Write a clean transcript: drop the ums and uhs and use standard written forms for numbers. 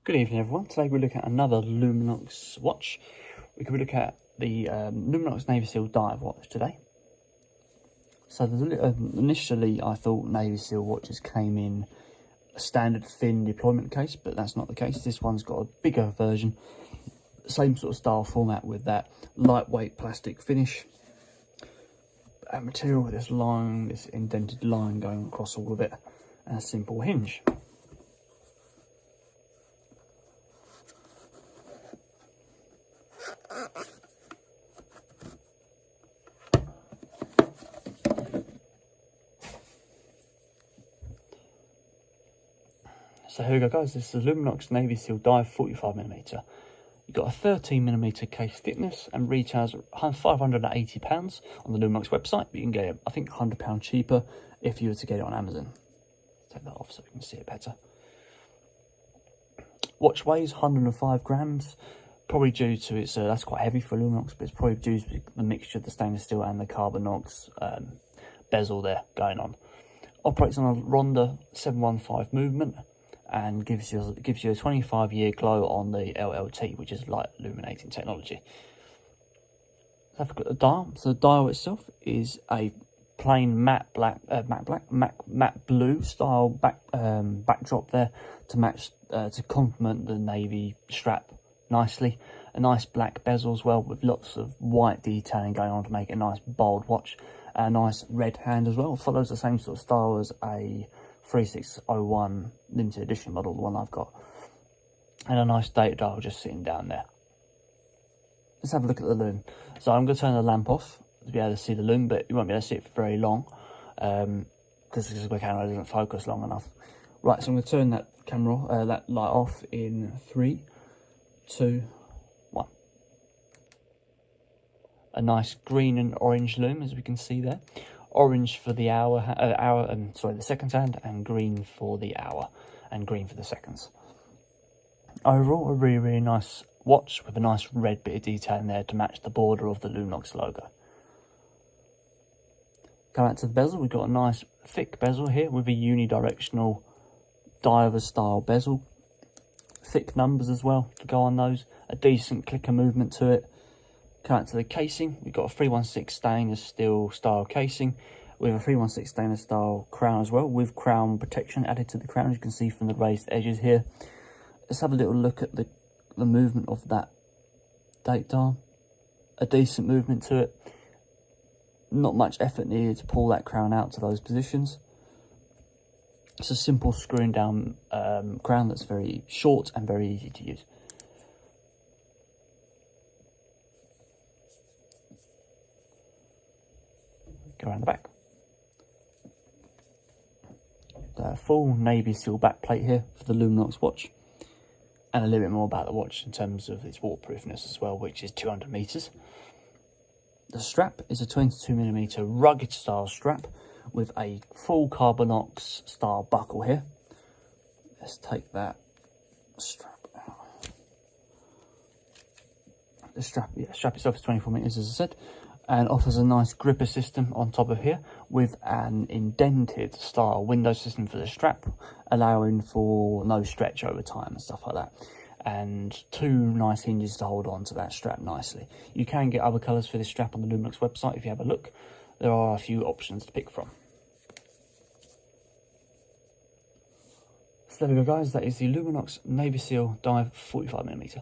Good evening everyone. Today we look at another Luminox watch. We could look at the Luminox Navy Seal dive watch today. So initially I thought Navy Seal watches came in a standard thin deployment case, but that's not the case. This one's got a bigger version, same sort of style format with that lightweight plastic finish and material with this line, this indented line going across all of it, and a simple hinge. So here we go guys, this is the Luminox Navy Seal Dive 45mm. You've got a 13mm case thickness and retails £580 on the Luminox website, but you can get it, I think, £100 cheaper if you were to get it on Amazon. Take that off so you can see it better. Watch weighs 105 grams, probably due to its, that's quite heavy for Luminox, but it's probably due to the mixture of the stainless steel and the Carbanox bezel there going on. Operates on a Ronda 715 movement, and gives you a 25-year glow on the LLT, which is light illuminating technology. Let's have a look at the dial. So the dial itself is a plain matte blue style backdrop there to match to complement the navy strap nicely. A nice black bezel as well, with lots of white detailing going on to make it a nice bold watch. A nice red hand as well. Follows the same sort of style as a 3601 limited edition model, the one I've got, and a nice date dial just sitting down there. Let's have a look at the lume. So I'm going to turn the lamp off to be able to see the lume, but you won't be able to see it for very long because the camera doesn't focus long enough. Right, so I'm going to turn that camera, that light off in 3, 2, 1. A nice green and orange lume, as we can see there. Orange for the the seconds hand, and green for the hour, and green for the seconds. Overall, a really nice watch with a nice red bit of detail in there to match the border of the Luminox logo. Come back to the bezel, we've got a nice thick bezel here with a unidirectional diver style bezel. Thick numbers as well to go on those, a decent clicker movement to it. Come back to the casing, we've got a 316 stainless steel style casing with a 316 stainless style crown as well, with crown protection added to the crown, as you can see from the raised edges here. Let's have a little look at the movement of that date dial. A decent movement to it. Not much effort needed to pull that crown out to those positions. It's a simple screwing down crown that's very short and very easy to use. Go around the back. The full Navy Seal backplate here for the Luminox watch, and a little bit more about the watch in terms of its waterproofness as well, which is 200 meters. The strap is a 22mm rugged style strap with a full Carbanox style buckle here. Let's take that strap out. The strap itself is 24 meters, as I said, and offers a nice gripper system on top of here with an indented style window system for the strap, allowing for no stretch over time and stuff like that, and 2 nice hinges to hold on to that strap nicely. You can get other colours for this strap on the Luminox website if you have a look. There are a few options to pick from. So there we go guys, that is the Luminox Navy Seal Dive 45mm.